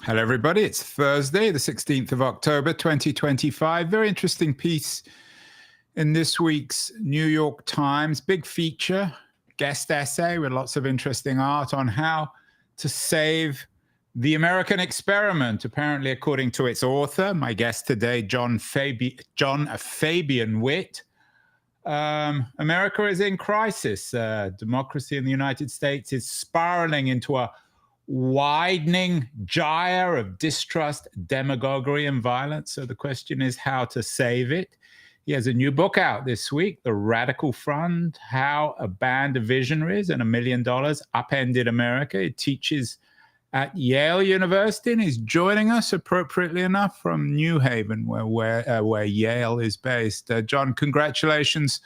Hello, everybody. It's Thursday, the 16th of October, 2025. Very interesting piece in this week's New York Times. Big feature, guest essay with lots of interesting art on how to save the American experiment. Apparently, according to its author, my guest today, John Fabian Witt, America is in crisis. Democracy in the United States is spiraling into a widening gyre of distrust, demagoguery, and violence. So the question is how to save it. He has a new book out this week, The Radical Front, How a Band of Visionaries and $1 Million Upended America. It teaches at Yale University, and he's joining us, appropriately enough, from New Haven, where Yale is based. John, congratulations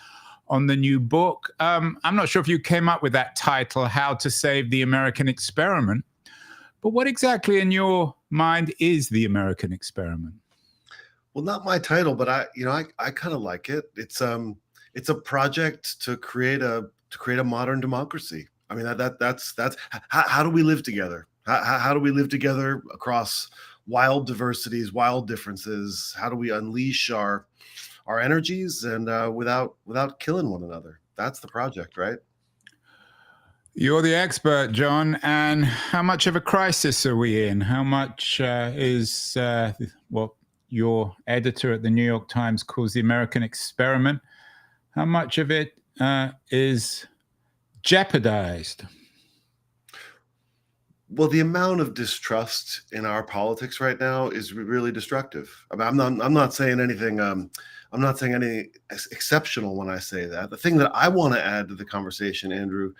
on the new book. I'm not sure if you came up with that title, How to Save the American Experiment, but what exactly in your mind is the American experiment? Well, not my title, but I kind of like it. It's a project to create a modern democracy. I mean, that's how do we live together? How do we live together across wild diversities, wild differences? How do we unleash our energies and without killing one another? That's the project, right? You're the expert, John. And how much of a crisis are we in? How much is what your editor at the New York Times calls the American experiment? How much of it is jeopardized? Well, the amount of distrust in our politics right now is really destructive. I mean, I'm not saying anything. I'm not saying anything exceptional when I say that. The thing that I want to add to the conversation, Andrew,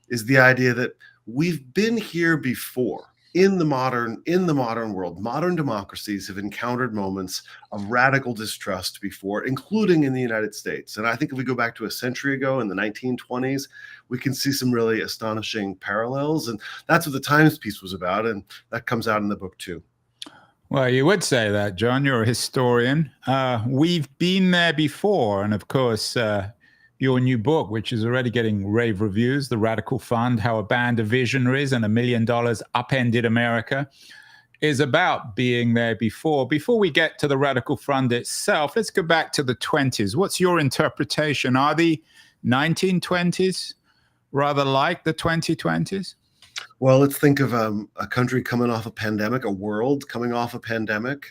is the idea that we've been here before in the modern world. Modern democracies have encountered moments of radical distrust before, including in the United States. And I think if we go back to a century ago in the 1920s, we can see some really astonishing parallels. And that's what the Times piece was about. And that comes out in the book too. Well, you would say that, John. You're a historian. We've been there before. And of course, your new book, which is already getting rave reviews, The Radical Fund, How a Band of Visionaries and $1 Million Upended America, is about being there before. Before we get to the Radical Fund itself, let's go back to the 20s. What's your interpretation? Are the 1920s rather like the 2020s? Well, let's think of a country coming off a pandemic, a world coming off a pandemic,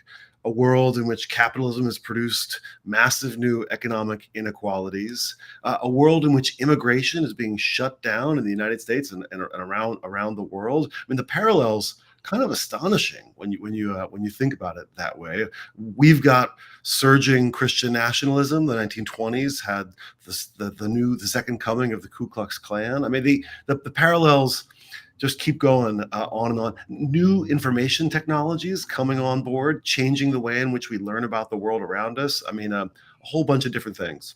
a world in which capitalism has produced massive new economic inequalities, a world in which immigration is being shut down in the United States and around the world. I mean, the parallels kind of astonishing when you think about it that way. We've got surging Christian nationalism. The 1920s had the second coming of the Ku Klux Klan. I mean, the parallels just keep going on and on. New information technologies coming on board, changing the way in which we learn about the world around us. I mean, a whole bunch of different things.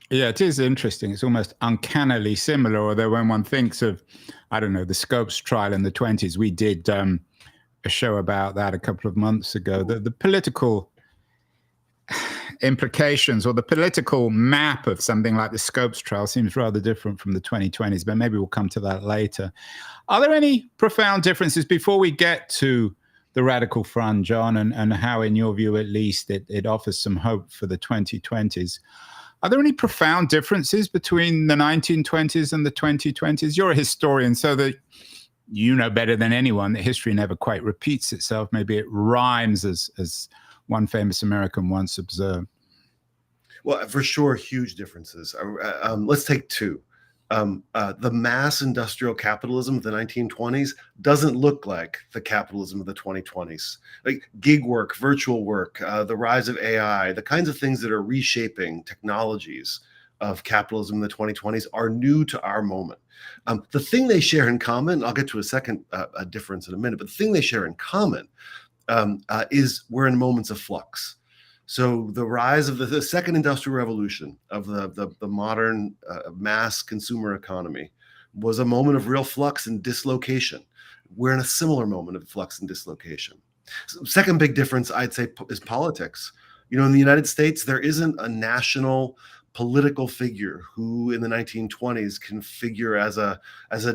Yeah, it is interesting. It's almost uncannily similar, although when one thinks of, I don't know, the Scopes trial in the 20s, we did a show about that a couple of months ago. The political implications or the political map of something like the Scopes trial seems rather different from the 2020s, but maybe we'll come to that later. Are there any profound differences before we get to the Radical Front, John, and how, in your view at least, it offers some hope for the 2020s? Are there any profound differences between the 1920s and the 2020s? You're a historian, so that you know better than anyone that history never quite repeats itself. Maybe it rhymes, as one famous American once observed. Well, for sure, huge differences. Let's take two. The mass industrial capitalism of the 1920s doesn't look like the capitalism of the 2020s. Like gig work, virtual work, the rise of AI, the kinds of things that are reshaping technologies of capitalism in the 2020s are new to our moment. The thing they share in common, I'll get to a second difference in a minute, but the thing they share in common is we're in moments of flux. So the rise of the second industrial revolution of the modern mass consumer economy was a moment of real flux and dislocation. We're in a similar moment of flux and dislocation. Second big difference, I'd say, is politics. You know, in the United States, there isn't a national political figure who in the 1920s can figure as a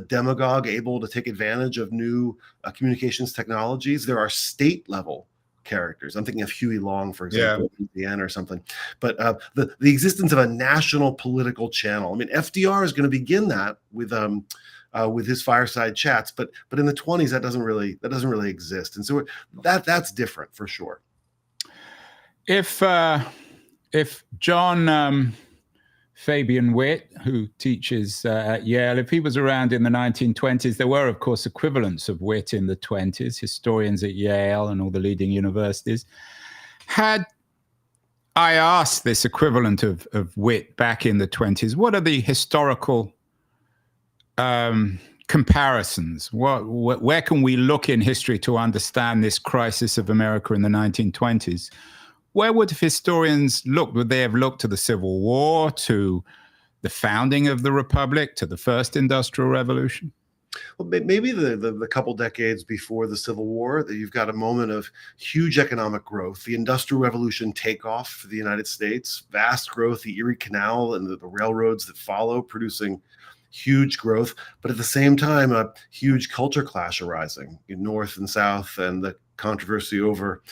demagogue able to take advantage of new communications technologies. There are state level characters. I'm thinking of Huey Long, for example, Louisiana or something. But the existence of a national political channel. I mean, FDR is going to begin that with his fireside chats, but in the 20s that doesn't really exist, and so that's different for sure. If John Fabian Witt, who teaches at Yale, if he was around in the 1920s, there were, of course, equivalents of Witt in the 20s, historians at Yale and all the leading universities. Had I asked this equivalent of Witt back in the 20s, what are the historical comparisons? Where can we look in history to understand this crisis of America in the 1920s? Where would historians look? Would they have looked to the Civil War, to the founding of the Republic, to the first Industrial Revolution? Well, maybe the couple decades before the Civil War, that you've got a moment of huge economic growth, the Industrial Revolution takeoff for the United States, vast growth, the Erie Canal and the railroads that follow, producing huge growth, but at the same time, a huge culture clash arising in North and South, and the controversy over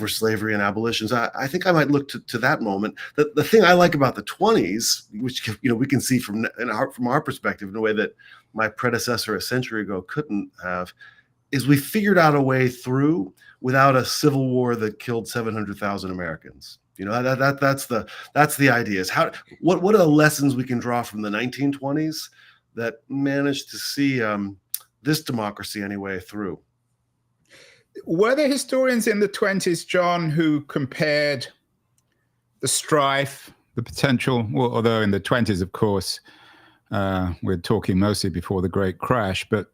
slavery and abolition. So I think I might look to that moment. The thing I like about the 20s, which we can see from our perspective in a way that my predecessor a century ago couldn't have, is we figured out a way through without a civil war that killed 700,000 Americans. That's the idea. Is what are the lessons we can draw from the 1920s that managed to see this democracy anyway through? Were there historians in the 20s, John, who compared the strife, the potential, well, although in the 20s, of course, we're talking mostly before the Great Crash, but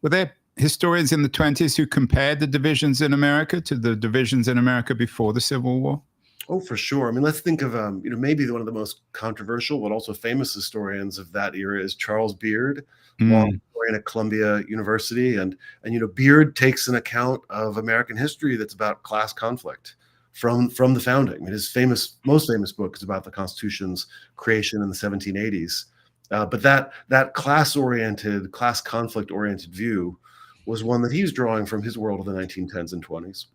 were there historians in the 20s who compared the divisions in America to the divisions in America before the Civil War? Oh, for sure. I mean, let's think of maybe one of the most controversial but also famous historians of that era is Charles Beard, long historian at Columbia University, and Beard takes an account of American history that's about class conflict from the founding. I mean, his most famous book is about the Constitution's creation in the 1780s. But that class conflict-oriented view was one that he was drawing from his world of the 1910s and 20s.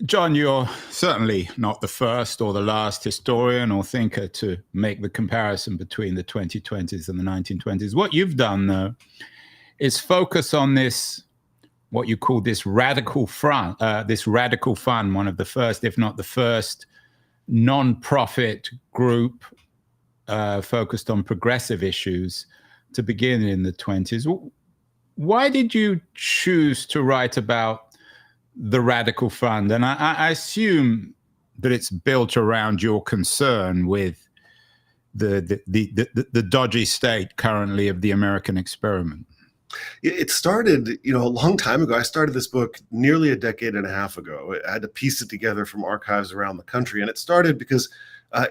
John, you're certainly not the first or the last historian or thinker to make the comparison between the 2020s and the 1920s. What you've done, though, is focus on this, what you call this radical fund, one of the first, if not the first, non-profit group focused on progressive issues to begin in the 20s. Why did you choose to write about the Radical Fund? And I assume that it's built around your concern with the dodgy state currently of the American experiment. It started, a long time ago. I started this book nearly a decade and a half ago. I had to piece it together from archives around the country. And it started because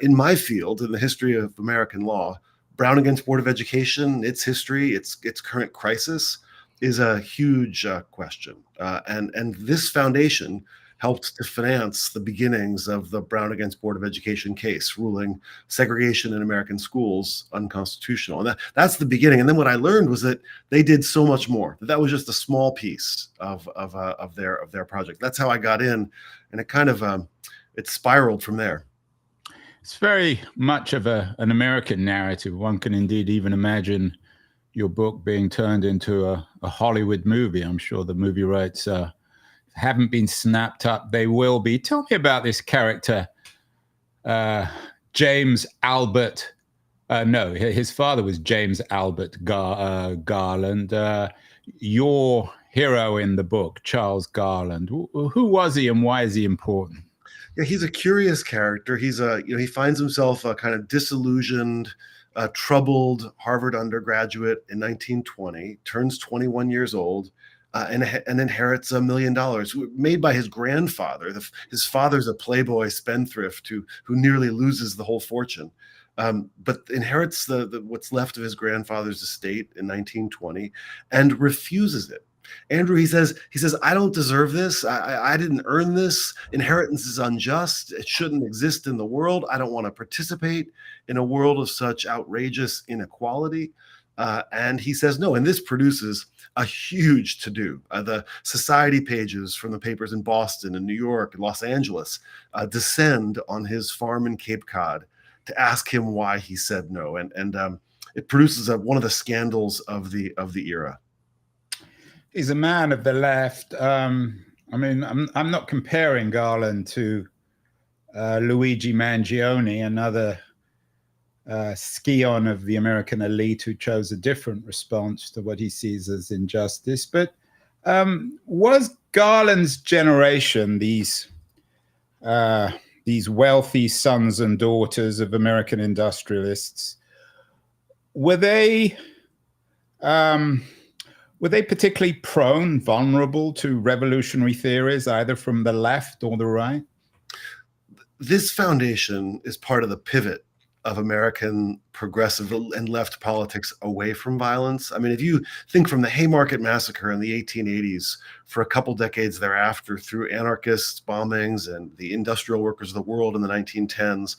in my field, in the history of American law, Brown against Board of Education, its history, its current crisis, is a huge question. And this foundation helped to finance the beginnings of the Brown against Board of Education case, ruling segregation in American schools unconstitutional. And that's the beginning. And then what I learned was that they did so much more. That was just a small piece of their project. That's how I got in, and it kind of it spiraled from there. It's very much of an American narrative. One can indeed even imagine your book being turned into a Hollywood movie. I'm sure the movie rights haven't been snapped up. They will be. Tell me about this character, James Albert. No, his father was James Albert Garland. Your hero in the book, Charles Garland. Who was he and why is he important? Yeah, he's a curious character. He's he finds himself a kind of disillusioned, troubled Harvard undergraduate in 1920, turns 21 years old, and inherits $1 million made by his grandfather. His father's a playboy spendthrift who nearly loses the whole fortune, but inherits what's left of his grandfather's estate in 1920 and refuses it. Andrew, he says, I don't deserve this. I didn't earn this. Inheritance is unjust. It shouldn't exist in the world. I don't want to participate in a world of such outrageous inequality. And he says no. And this produces a huge to-do. The society pages from the papers in Boston and New York and Los Angeles descend on his farm in Cape Cod to ask him why he said no. And it produces one of the scandals of the era. He's a man of the left. I mean, I'm not comparing Garland to Luigi Mangione, another scion of the American elite who chose a different response to what he sees as injustice. But was Garland's generation, these wealthy sons and daughters of American industrialists, were they particularly prone, vulnerable to revolutionary theories, either from the left or the right? This foundation is part of the pivot of American progressive and left politics away from violence. I mean, if you think from the Haymarket Massacre in the 1880s, for a couple decades thereafter, through anarchist bombings and the industrial workers of the world in the 1910s,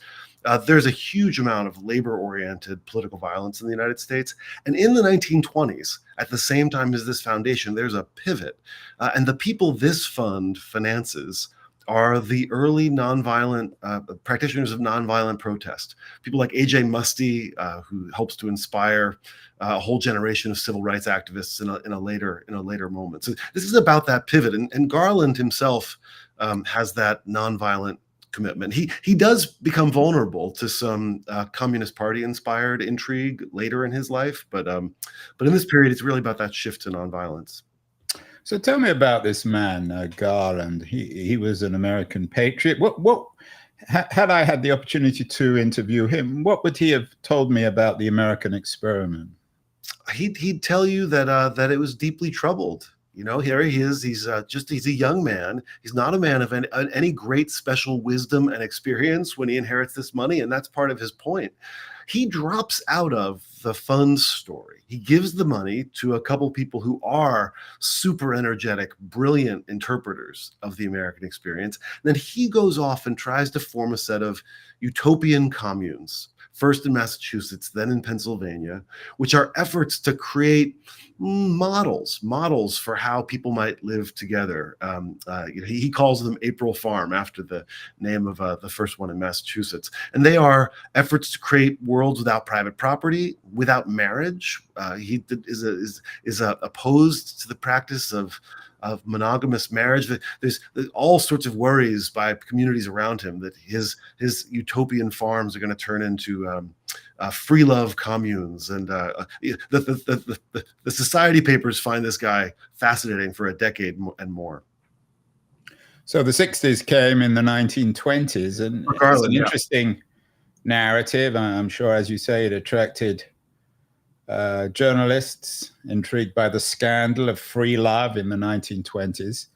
there's a huge amount of labor-oriented political violence in the United States. And in the 1920s, at the same time as this foundation, there's a pivot. And the people this fund finances are the early nonviolent practitioners of nonviolent protest. People like A.J. Muste, who helps to inspire a whole generation of civil rights activists in a later moment. So this is about that pivot. And Garland himself has that nonviolent commitment. He does become vulnerable to some Communist Party inspired intrigue later in his life, but in this period, it's really about that shift to nonviolence. So tell me about this man, Garland. He was an American patriot. What had I had the opportunity to interview him, what would he have told me about the American experiment? He'd tell you that it was deeply troubled. You know, here he is. He's a young man. He's not a man of any great special wisdom and experience when he inherits this money, and that's part of his point. He drops out of the fund's story. He gives the money to a couple people who are super energetic, brilliant interpreters of the American experience. Then he goes off and tries to form a set of utopian communes, first in Massachusetts, then in Pennsylvania, which are efforts to create models for how people might live together. He calls them April Farm, after the name of the first one in Massachusetts. And they are efforts to create worlds without private property, without marriage. He is opposed to the practice of monogamous marriage. There's all sorts of worries by communities around him that his utopian farms are going to turn into free love communes. And the society papers find this guy fascinating for a decade and more. So the 60s came in the 1920s, and it's an interesting narrative. I'm sure, as you say, it attracted journalists intrigued by the scandal of free love in the 1920s.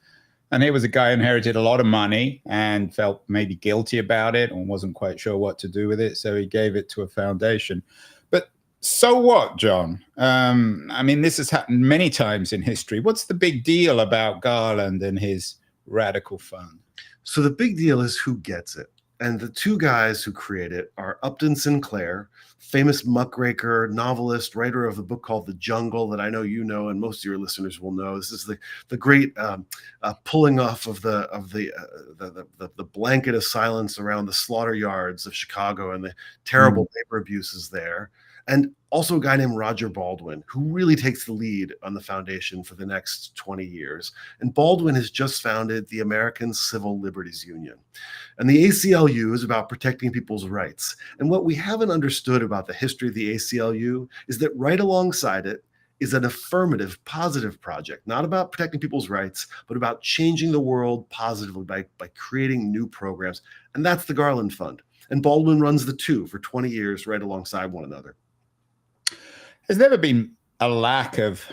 And he was a guy who inherited a lot of money and felt maybe guilty about it and wasn't quite sure what to do with it. So he gave it to a foundation. But so what, John? I mean, this has happened many times in history. What's the big deal about Garland and his radical fund? So the big deal is who gets it. And the two guys who create it are Upton Sinclair, famous muckraker, novelist, writer of the book called The Jungle that I know you know and most of your listeners will know. This is the great pulling off of the blanket of silence around the slaughter yards of Chicago and the terrible labor abuses there. And also a guy named Roger Baldwin, who really takes the lead on the foundation for the next 20 years. And Baldwin has just founded the American Civil Liberties Union. And the ACLU is about protecting people's rights. And what we haven't understood about the history of the ACLU is that right alongside it is an affirmative, positive project, not about protecting people's rights, but about changing the world positively by creating new programs. And that's the Garland Fund. And Baldwin runs the two for 20 years right alongside one another. There's never been a lack of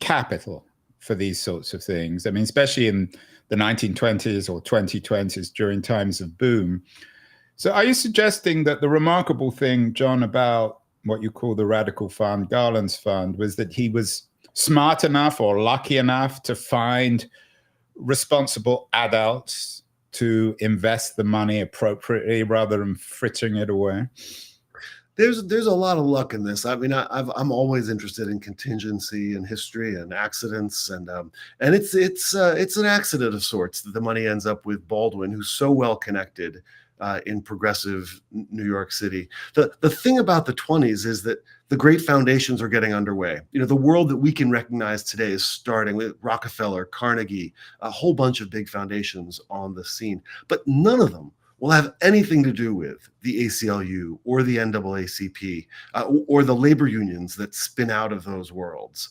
capital for these sorts of things. I mean, especially in the 1920s or 2020s during times of boom. So are you suggesting that the remarkable thing, John, about what you call the radical fund, Garland's fund, was that he was smart enough or lucky enough to find responsible adults to invest the money appropriately rather than frittering it away? There's a lot of luck in this. I mean, I'm always interested in contingency and history and accidents, and it's an accident of sorts that the money ends up with Baldwin, who's so well connected in progressive New York City. The thing about the 20s is that the great foundations are getting underway. You know, the world that we can recognize today is starting with Rockefeller, Carnegie, a whole bunch of big foundations on the scene, but none of them will have anything to do with the ACLU or the NAACP or the labor unions that spin out of those worlds.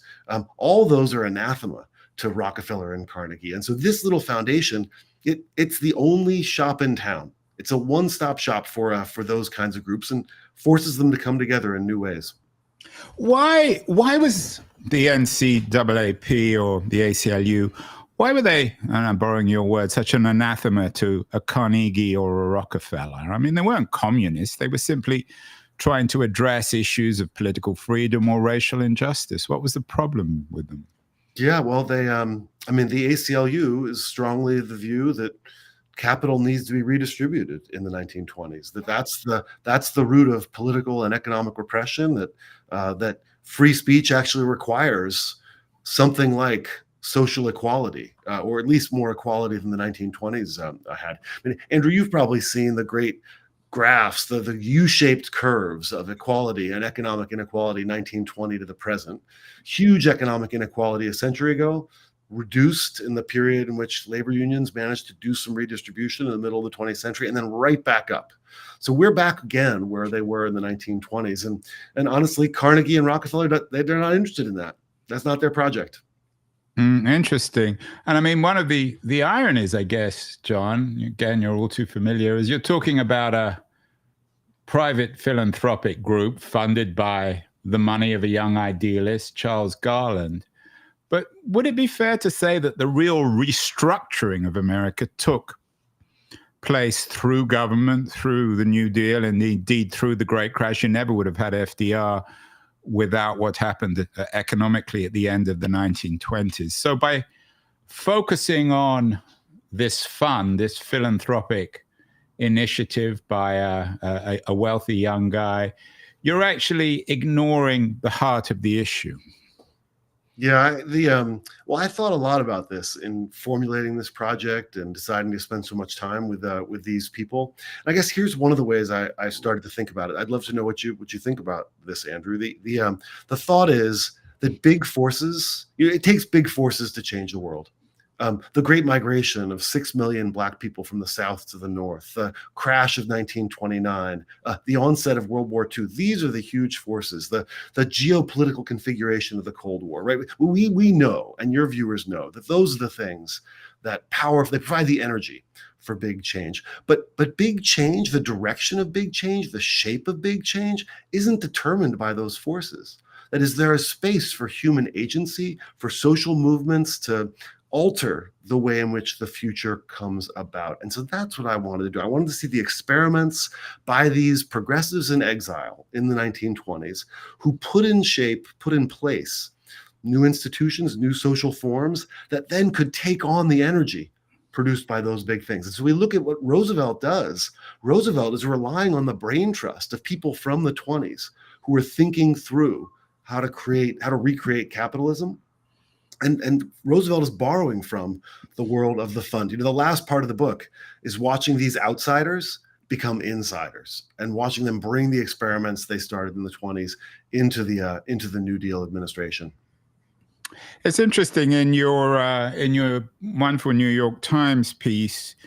All those are anathema to Rockefeller and Carnegie. And so this little foundation, it's the only shop in town. It's a one-stop shop for those kinds of groups and forces them to come together in new ways. Why was the NCAAP or the ACLU, why were they, and I'm borrowing your word, such an anathema to a Carnegie or a Rockefeller? I mean, they weren't communists. They were simply trying to address issues of political freedom or racial injustice. What was the problem with them? Yeah, well, the ACLU is strongly the view that capital needs to be redistributed in the 1920s. That's the root of political and economic repression. That free speech actually requires something like social equality, or at least more equality than the 1920s had. I mean, Andrew, you've probably seen the great graphs, the U-shaped curves of equality and economic inequality, 1920 to the present. Huge economic inequality a century ago, reduced in the period in which labor unions managed to do some redistribution in the middle of the 20th century, and then right back up. So we're back again where they were in the 1920s. And honestly, Carnegie and Rockefeller, they're not interested in that. That's not their project. Interesting. And I mean, one of the ironies, I guess, John, again, you're all too familiar, is you're talking about a private philanthropic group funded by the money of a young idealist, Charles Garland. But would it be fair to say that the real restructuring of America took place through government, through the New Deal, and indeed through the Great Crash? You never would have had FDR without what happened economically at the end of the 1920s. So by focusing on this fund, this philanthropic initiative by a wealthy young guy, you're actually ignoring the heart of the issue. Yeah, I thought a lot about this in formulating this project and deciding to spend so much time with these people. And I guess here's one of the ways I started to think about it. I'd love to know what you think about this, Andrew. The thought is that big forces, it takes big forces to change the world. The Great Migration of 6 million Black people from the South to the North, the crash of 1929, the onset of World War II. These are the huge forces, the geopolitical configuration of the Cold War, right? We know, and your viewers know, that those are the things that they provide the energy for big change. But big change, the direction of big change, the shape of big change isn't determined by those forces. That is, there is space for human agency, for social movements to alter the way in which the future comes about. And so that's what I wanted to do. I wanted to see the experiments by these progressives in exile in the 1920s who put in place new institutions, new social forms that then could take on the energy produced by those big things. And so we look at what Roosevelt does. Roosevelt is relying on the brain trust of people from the 20s who are thinking through how to recreate capitalism. And Roosevelt is borrowing from the world of the fund. You know, the last part of the book is watching these outsiders become insiders and watching them bring the experiments they started in the 20s into the New Deal administration. It's interesting in your wonderful New York Times piece,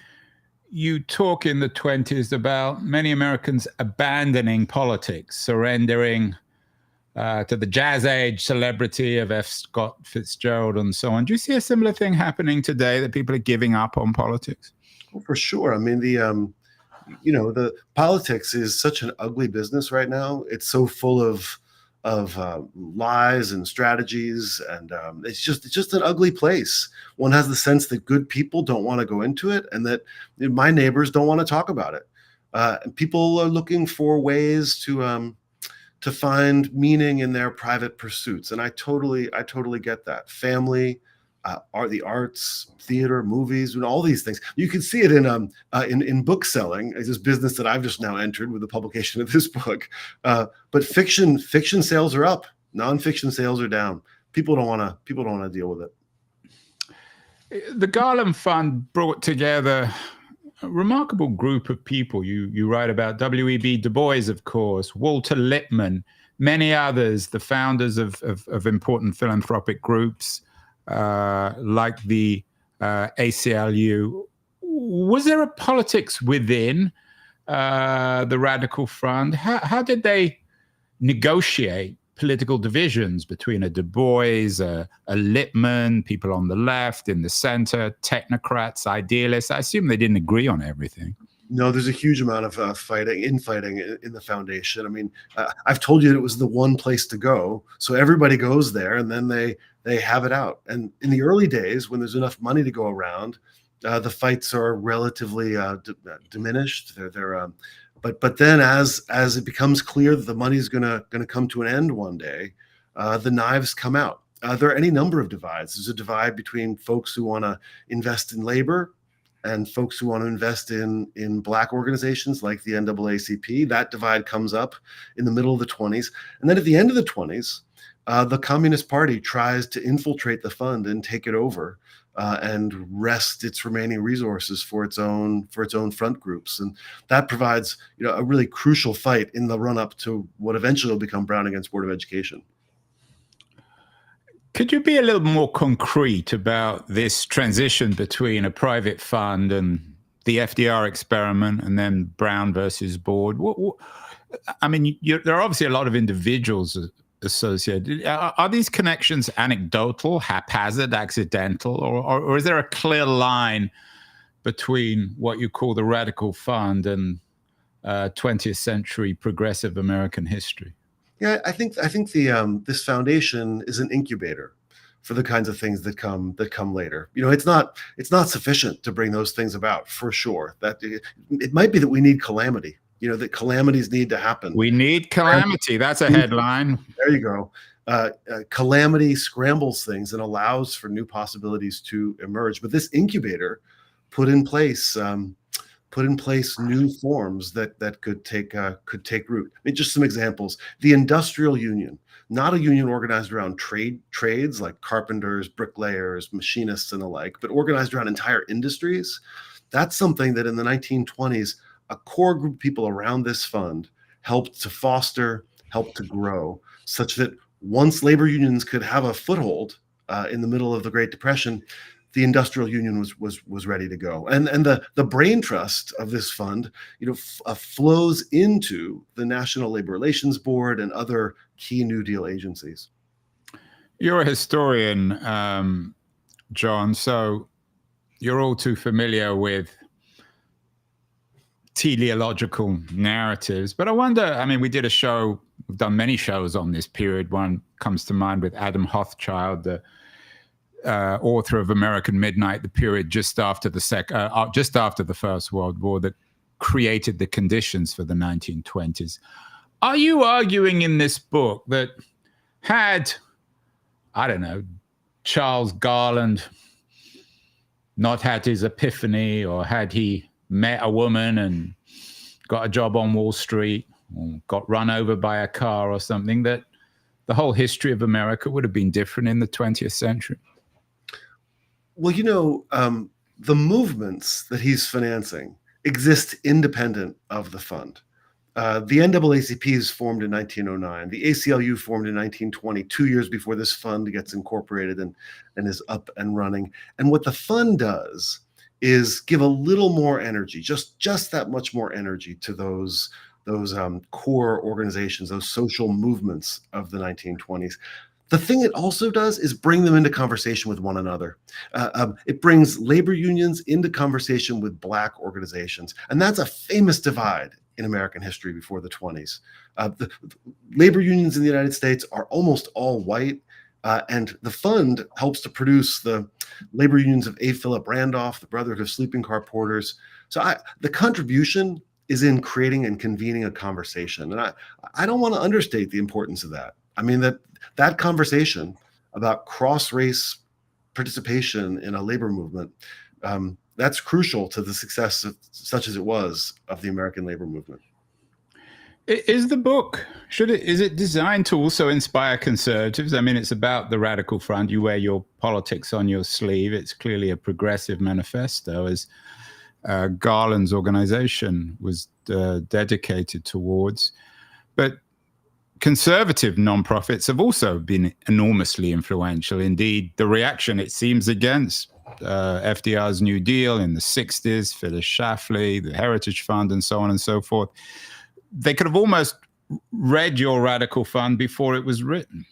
you talk in the 20s about many Americans abandoning politics, surrendering to the jazz age celebrity of F. Scott Fitzgerald and so on. Do you see a similar thing happening today, that people are giving up on politics? Well, for sure. I mean, the politics is such an ugly business right now. It's so full of lies and strategies, and it's just an ugly place. One has the sense that good people don't want to go into it, and that my neighbors don't want to talk about it. And people are looking for ways to to find meaning in their private pursuits. And I totally get that. Family, the arts, theater, movies, and all these things. You can see it in book selling, this business that I've just now entered with the publication of this book. But fiction sales are up, nonfiction sales are down. People don't want to deal with it. The Garland Fund brought together a remarkable group of people. You write about W.E.B. Du Bois, of course, Walter Lippmann, many others, the founders of important philanthropic groups like the ACLU. Was there a politics within the Radical Front? How did they negotiate political divisions between a Du Bois, a Lippmann, people on the left, in the center, technocrats, idealists? I assume they didn't agree on everything. No, there's a huge amount of fighting in the foundation. I mean, I've told you that it was the one place to go, so everybody goes there, and then they have it out. And in the early days, when there's enough money to go around, the fights are relatively diminished. But then as it becomes clear that the money is gonna come to an end one day, the knives come out. There are any number of divides. There's a divide between folks who want to invest in labor and folks who want to invest in Black organizations like the NAACP. That divide comes up in the middle of the 20s. And then at the end of the 20s, the Communist Party tries to infiltrate the fund and take it over. And wrest its remaining resources for its own front groups, and that provides a really crucial fight in the run up to what eventually will become Brown against Board of Education. Could you be a little more concrete about this transition between a private fund and the FDR experiment, and then Brown versus Board? I mean, there are obviously a lot of individuals associated. Are these connections anecdotal, haphazard, accidental, or is there a clear line between what you call the Radical Fund and 20th century progressive American history? Yeah, I think this foundation is an incubator for the kinds of things that come later. It's not sufficient to bring those things about, for sure. That it might be that we need calamity. That calamities need to happen. We need calamity. That's a headline. There you go. Calamity scrambles things and allows for new possibilities to emerge. But this incubator put in place new forms that could take root. I mean, just some examples. The Industrial Union, not a union organized around trades like carpenters, bricklayers, machinists, and the like, but organized around entire industries. That's something that in the 1920s, a core group of people around this fund helped to foster, helped to grow, such that once labor unions could have a foothold in the middle of the Great Depression, the Industrial Union was ready to go. And the brain trust of this fund, flows into the National Labor Relations Board and other key New Deal agencies. You're a historian, John, so you're all too familiar with teleological narratives. But I wonder, I mean, we did a show, we've done many shows on this period. One comes to mind with Adam Hochschild, the author of American Midnight, the period just after the First World War that created the conditions for the 1920s. Are you arguing in this book that had, I don't know, Charles Garland not had his epiphany, or had he met a woman and got a job on Wall Street, or got run over by a car or something, that the whole history of America would have been different in the 20th century? Well, the movements that he's financing exist independent of the fund. The NAACP is formed in 1909. The ACLU formed in 1920, 2 years before this fund gets incorporated and is up and running. And what the fund does is give a little more energy, just that much more energy to those core organizations, those social movements of the 1920s. The thing it also does is bring them into conversation with one another. It brings labor unions into conversation with Black organizations. And that's a famous divide in American history before the 20s. The labor unions in the United States are almost all white. And the fund helps to produce the labor unions of A. Philip Randolph, the Brotherhood of Sleeping Car Porters. So the contribution is in creating and convening a conversation. And I don't want to understate the importance of that. I mean, that conversation about cross-race participation in a labor movement, that's crucial to the success, such as it was, of the American labor movement. Is the book, is it designed to also inspire conservatives? I mean, it's about the radical front. You wear your politics on your sleeve. It's clearly a progressive manifesto, as Garland's organization was dedicated towards. But conservative nonprofits have also been enormously influential. Indeed, the reaction, it seems, against FDR's New Deal in the 60s, Phyllis Schlafly, the Heritage Fund, and so on and so forth, they could have almost read your radical fund before it was written.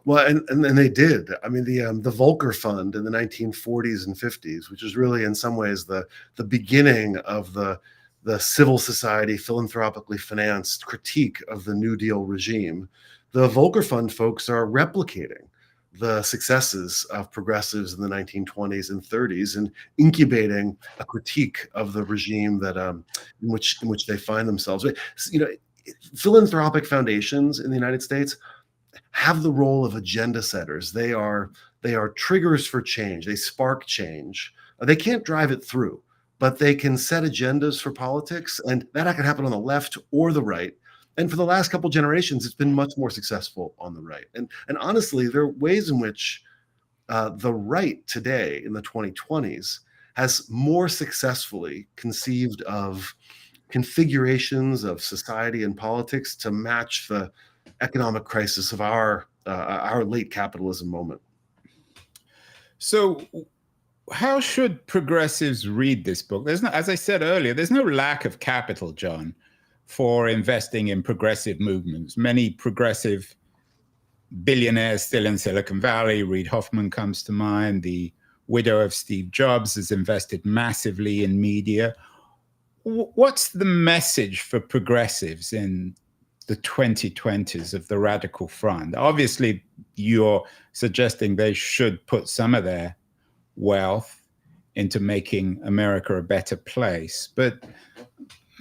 Well, and they did. I mean, the Volcker Fund in the 1940s and 50s, which is really in some ways the beginning of the civil society philanthropically financed critique of the New Deal regime. The Volcker Fund folks are replicating the successes of progressives in the 1920s and 30s and incubating a critique of the regime that in which they find themselves. You know, philanthropic foundations in the United States have the role of agenda setters. They are triggers for change. They spark change. They can't drive it through, but they can set agendas for politics, and that can happen on the left or the right. And for the last couple generations, it's been much more successful on the right. And honestly, there are ways in which the right today in the 2020s has more successfully conceived of configurations of society and politics to match the economic crisis of our late capitalism moment. So how should progressives read this book? There's no, as I said earlier, there's no lack of capital, John, for investing in progressive movements. Many progressive billionaires still in Silicon Valley. Reid Hoffman comes to mind. The widow of Steve Jobs has invested massively in media. What's the message for progressives in the 2020s of the radical front? Obviously, you're suggesting they should put some of their wealth into making America a better place, but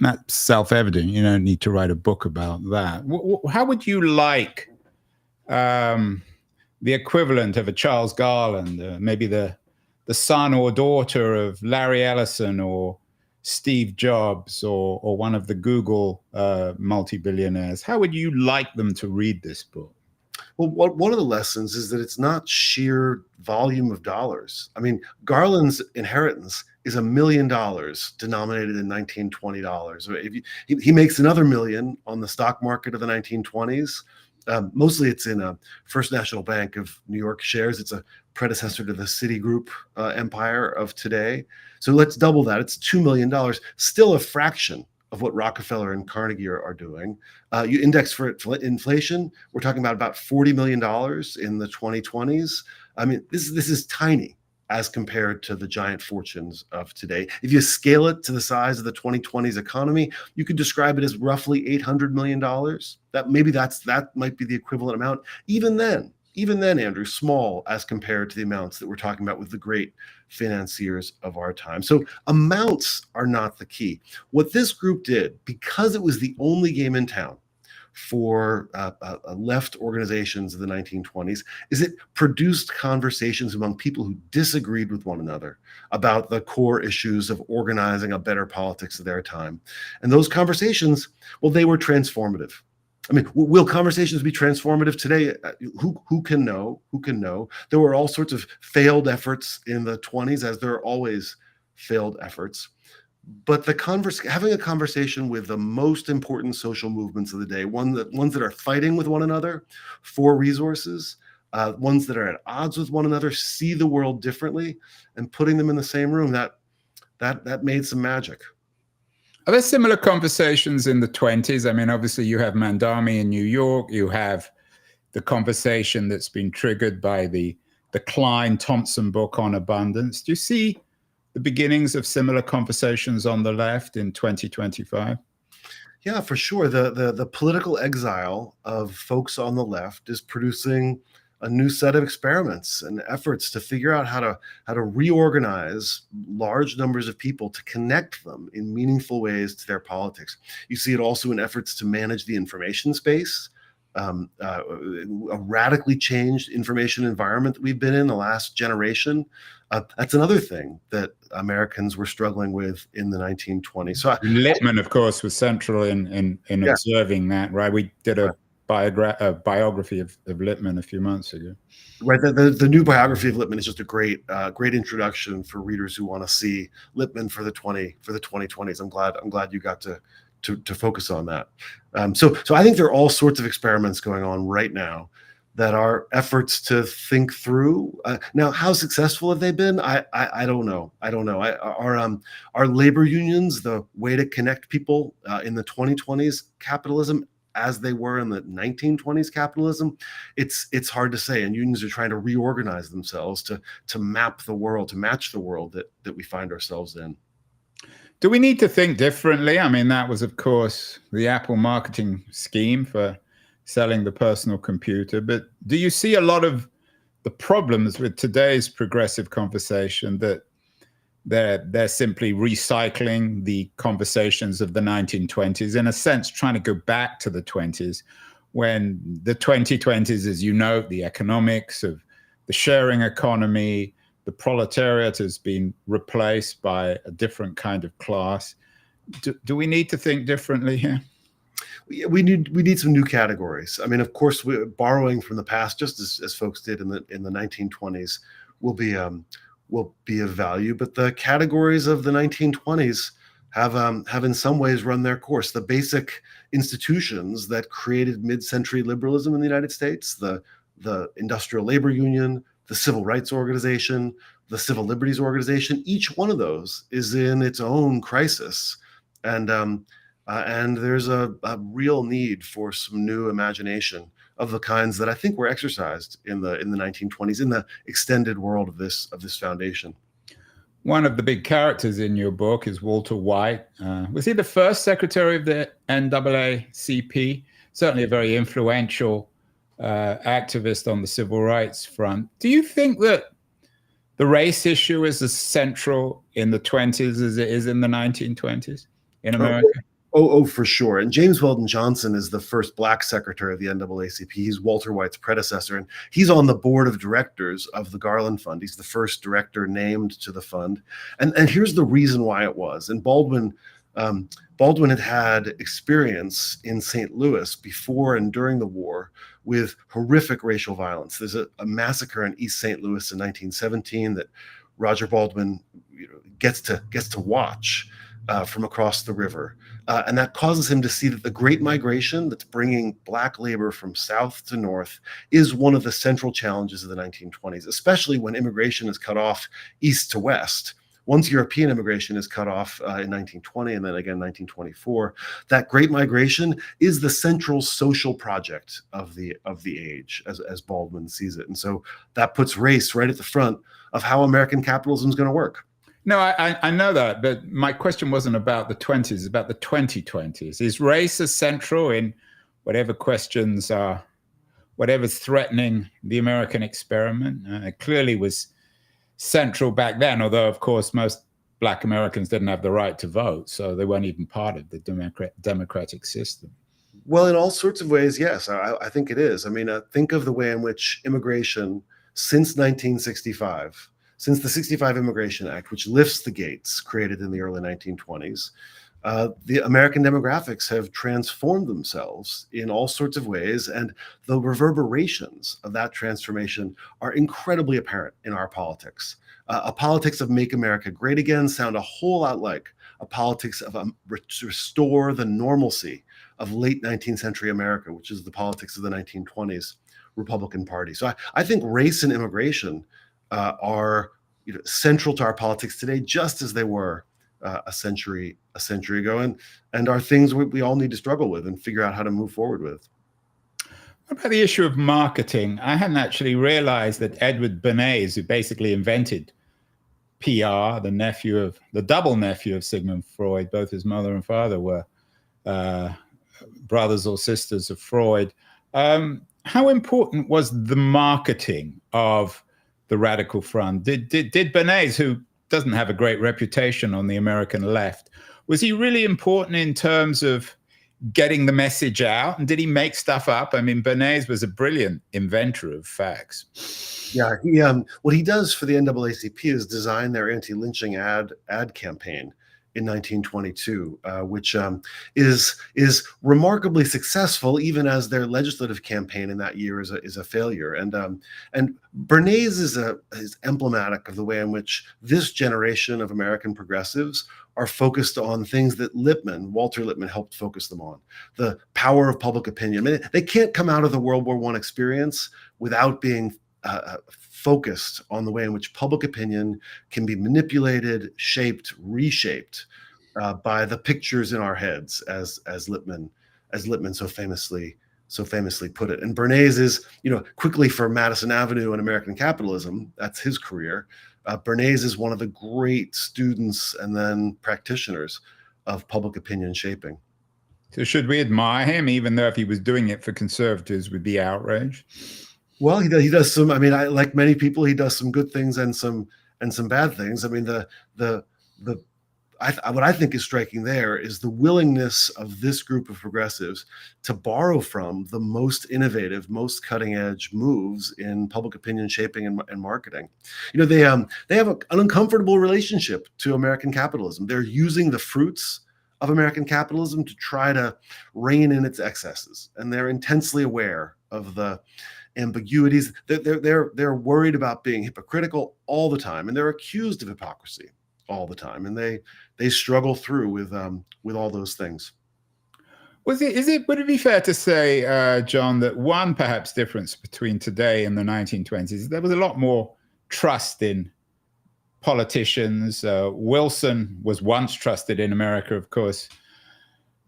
that's self-evident. You don't need to write a book about that. How would you like the equivalent of a Charles Garland, maybe the son or daughter of Larry Ellison or Steve Jobs or one of the Google multi-billionaires? How would you like them to read this book? Well, one of the lessons is that it's not sheer volume of dollars. I mean, Garland's inheritance is $1 million denominated in $1920. If he makes another million on the stock market of the 1920s, mostly it's in a First National Bank of New York shares. It's a predecessor to the Citigroup empire of today. So let's double that. It's $2 million, still a fraction of what Rockefeller and Carnegie are doing. You index for inflation, we're talking about $40 million in the 2020s. I mean, this is tiny as compared to the giant fortunes of today. If you scale it to the size of the 2020s economy, you could describe it as roughly $800 million. That might be the equivalent amount. Even then, Andrew, small as compared to the amounts that we're talking about with the great financiers of our time. So amounts are not the key. What this group did, because it was the only game in town for left organizations of the 1920s, is it produced conversations among people who disagreed with one another about the core issues of organizing a better politics of their time. And those conversations, well, they were transformative. I mean, will conversations be transformative today? Who can know? Who can know? There were all sorts of failed efforts in the 20s, as there are always failed efforts. But having a conversation with the most important social movements of the day, ones that are fighting with one another for resources, ones that are at odds with one another, see the world differently, and putting them in the same room, that made some magic. Are there similar conversations in the 20s? I mean, obviously you have Mandami in New York. You have the conversation that's been triggered by the Klein-Thompson book on abundance. Do you see the beginnings of similar conversations on the left in 2025? Yeah, for sure. The political exile of folks on the left is producing a new set of experiments and efforts to figure out how to reorganize large numbers of people to connect them in meaningful ways to their politics. You see it also in efforts to manage the information space. A radically changed information environment that we've been in the last generation. That's another thing that Americans were struggling with in the 1920s. So Lippmann, of course, was central in observing that, right? We did a biography of Lippmann a few months ago. Right, the new biography of Lippmann is just a great introduction for readers who want to see Lippmann for the 2020s. I'm glad you got to focus on that. So I think there are all sorts of experiments going on right now that are efforts to think through. Now, how successful have they been? I don't know. Are labor unions the way to connect people in the 2020s capitalism as they were in the 1920s capitalism? It's hard to say. And unions are trying to reorganize themselves to map the world, to match the world that we find ourselves in. Do we need to think differently? I mean, that was, of course, the Apple marketing scheme for selling the personal computer. But do you see a lot of the problems with today's progressive conversation that they're simply recycling the conversations of the 1920s, in a sense, trying to go back to the 20s, when the 2020s, as you know, the economics of the sharing economy, the proletariat has been replaced by a different kind of class. Do we need to think differently here? We need some new categories. I mean, of course, borrowing from the past, just as folks did in the 1920s, will be of value. But the categories of the 1920s have in some ways run their course. The basic institutions that created mid-century liberalism in the United States, the Industrial Labor Union, the Civil Rights Organization, the Civil Liberties Organization, each one of those is in its own crisis. And there's a real need for some new imagination of the kinds that I think were exercised in the 1920s in the extended world of this foundation. One of the big characters in your book is Walter Witt. Was he the first secretary of the NAACP? Certainly a very influential activist on the civil rights front. Do you think that the race issue is as central in the 20s as it is in the 1920s in America? Oh, for sure. And James Weldon Johnson is the first Black secretary of the NAACP. He's Walter White's predecessor, and he's on the board of directors of the Garland Fund. He's the first director named to the fund. And here's the reason why it was. And Baldwin had experience in St. Louis before and during the war with horrific racial violence. There's a massacre in East St. Louis in 1917 that Roger Baldwin gets to watch from across the river. And that causes him to see that the Great Migration that's bringing Black labor from south to north is one of the central challenges of the 1920s, especially when immigration is cut off east to west. Once European immigration is cut off in 1920 and then again 1924, that Great Migration is the central social project of the age, as Baldwin sees it. And so that puts race right at the front of how American capitalism is going to work. No, I know that, but my question wasn't about the 20s, it's about the 2020s. Is race as central in whatever questions are, whatever's threatening the American experiment? It clearly was central back then, although, of course, most Black Americans didn't have the right to vote, so they weren't even part of the democratic system. Well, in all sorts of ways, yes, I think it is. I mean, think of the way in which immigration since 1965, since the 65 Immigration Act, which lifts the gates created in the early 1920s, the American demographics have transformed themselves in all sorts of ways, and the reverberations of that transformation are incredibly apparent in our politics. A politics of make America great again sound a whole lot like a politics of restore the normalcy of late 19th century America, which is the politics of the 1920s Republican Party. So I think race and immigration are central to our politics today, just as they were a century ago, and are things we all need to struggle with and figure out how to move forward with. What about the issue of marketing? I hadn't actually realized that Edward Bernays, who basically invented PR, the double nephew of Sigmund Freud, both his mother and father were brothers or sisters of Freud. how important was the marketing of the Radical Front? Did Bernays, who doesn't have a great reputation on the American left, was he really important in terms of getting the message out? And did he make stuff up? I mean, Bernays was a brilliant inventor of facts. Yeah, what he does for the NAACP is design their anti-lynching ad campaign in 1922, which is remarkably successful, even as their legislative campaign in that year is a failure. And Bernays is emblematic of the way in which this generation of American progressives are focused on things that Walter Lippmann helped focus them on: the power of public opinion. I mean, they can't come out of the World War I experience without being focused on the way in which public opinion can be manipulated, shaped, reshaped by the pictures in our heads, as Lippmann so famously put it. And Bernays is, quickly for Madison Avenue and American capitalism, that's his career. Bernays is one of the great students and then practitioners of public opinion shaping. So should we admire him, even though if he was doing it for conservatives, we'd be outraged? Well, he does some. I mean, like many people, he does some good things and some bad things. I mean, what I think is striking there is the willingness of this group of progressives to borrow from the most innovative, most cutting edge moves in public opinion shaping and marketing. They have an uncomfortable relationship to American capitalism. They're using the fruits of American capitalism to try to rein in its excesses, and they're intensely aware of the ambiguities. They're worried about being hypocritical all the time, and they're accused of hypocrisy all the time, and they struggle through with all those things. Would it be fair to say, John, that one perhaps difference between today and the 1920s, there was a lot more trust in politicians? Wilson was once trusted in America, of course.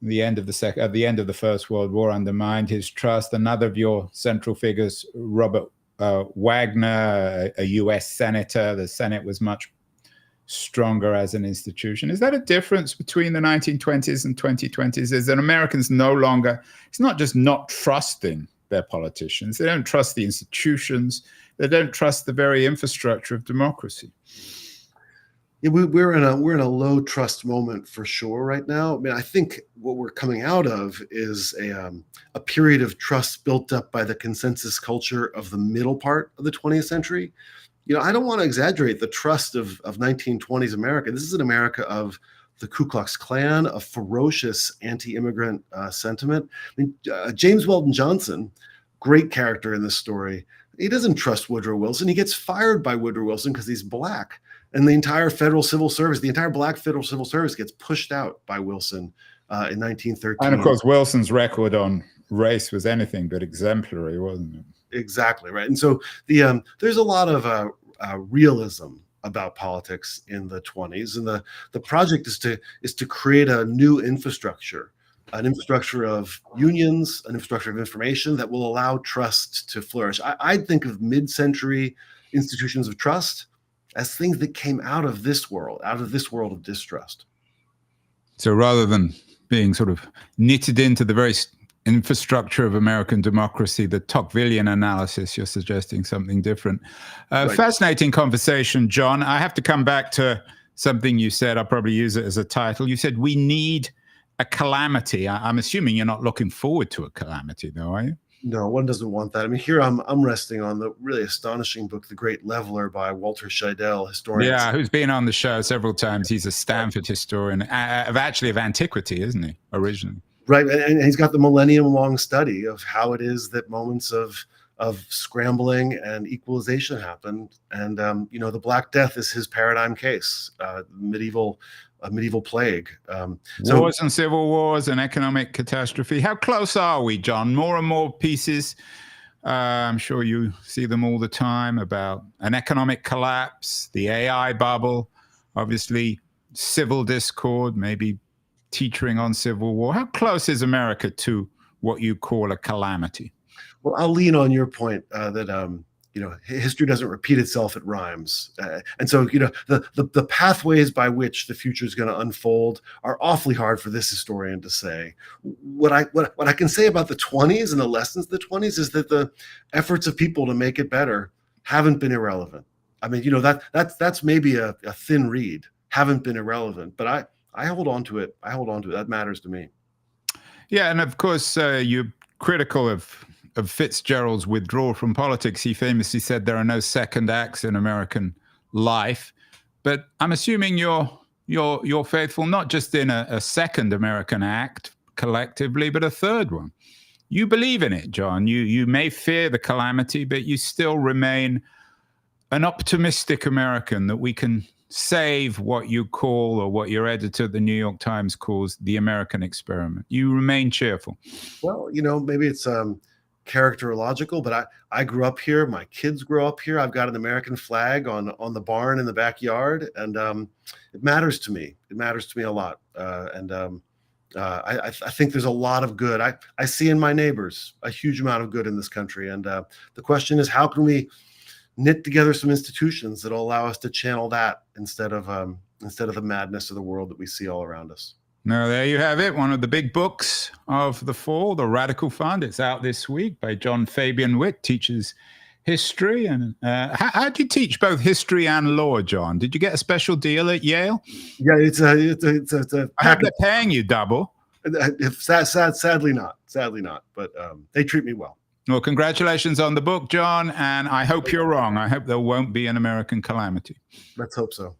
The end of the First World War undermined his trust. Another of your central figures, Robert Wagner, a U.S. senator. The Senate was much stronger as an institution. Is that a difference between the 1920s and 2020s? Is that Americans no longer, it's not just not trusting their politicians. They don't trust the institutions. They don't trust the very infrastructure of democracy. Yeah, we're in a low trust moment for sure right now. I mean, I think what we're coming out of is a period of trust built up by the consensus culture of the middle part of the 20th century. I don't want to exaggerate the trust of 1920s America. This is an America of the Ku Klux Klan, of ferocious anti-immigrant sentiment. I mean, James Weldon Johnson, great character in this story, he doesn't trust Woodrow Wilson. He gets fired by Woodrow Wilson because he's black. And the entire federal civil service, the entire black federal civil service gets pushed out by Wilson in 1913. And of course, Wilson's record on race was anything but exemplary, wasn't it? Exactly, right. And so there's a lot of realism about politics in the 20s. And the project is to create a new infrastructure, an infrastructure of unions, an infrastructure of information that will allow trust to flourish. I think of mid-century institutions of trust as things that came out of this world of distrust. So rather than being sort of knitted into the very infrastructure of American democracy, the Tocquevillian analysis, you're suggesting something different. Right. Fascinating conversation, John. I have to come back to something you said. I'll probably use it as a title. You said we need a calamity. I'm assuming you're not looking forward to a calamity, though, are you? No, one doesn't want that. I mean, here I'm resting on the really astonishing book, The Great Leveler by Walter Scheidel, historian. Yeah, who's been on the show several times. He's a Stanford historian of antiquity, isn't he, originally? Right, and he's got the millennium-long study of how it is that moments of scrambling and equalization happen. And the Black Death is his paradigm case, medieval plague. Wars and civil wars and economic catastrophe. How close are we, John? More and more pieces, I'm sure you see them all the time, about an economic collapse, the AI bubble, obviously civil discord, maybe teetering on civil war. How close is America to what you call a calamity? Well, I'll lean on your point that history doesn't repeat itself; it rhymes. And so, the pathways by which the future is going to unfold are awfully hard for this historian to say. What I can say about the 20s and the lessons of the 20s is that the efforts of people to make it better haven't been irrelevant. I mean, that's maybe a thin reed. Haven't been irrelevant, but I hold on to it. That matters to me. Yeah, and of course, you're critical of Fitzgerald's withdrawal from politics. He famously said there are no second acts in American life. But I'm assuming you're faithful not just in a second American act collectively, but a third one. You believe in it, John. You may fear the calamity, but you still remain an optimistic American, that we can save what you call, or what your editor at the New York Times calls, the American experiment. You remain cheerful. Well, maybe it's characterological, but I grew up here. My kids grow up here. I've got an American flag on the barn in the backyard, and it matters to me. It matters to me a lot. I think there's a lot of good. I see in my neighbors a huge amount of good in this country, and the question is, how can we knit together some institutions that'll allow us to channel that instead of the madness of the world that we see all around us. Now, there you have it. One of the big books of the fall, The Radical Fund. It's out this week by John Fabian Witt, teaches history. And how do you teach both history and law, John? Did you get a special deal at Yale? Yeah, it's a I hope they're paying you double. Sadly not. But they treat me well. Well, congratulations on the book, John, and I hope you're wrong. I hope there won't be an American calamity. Let's hope so.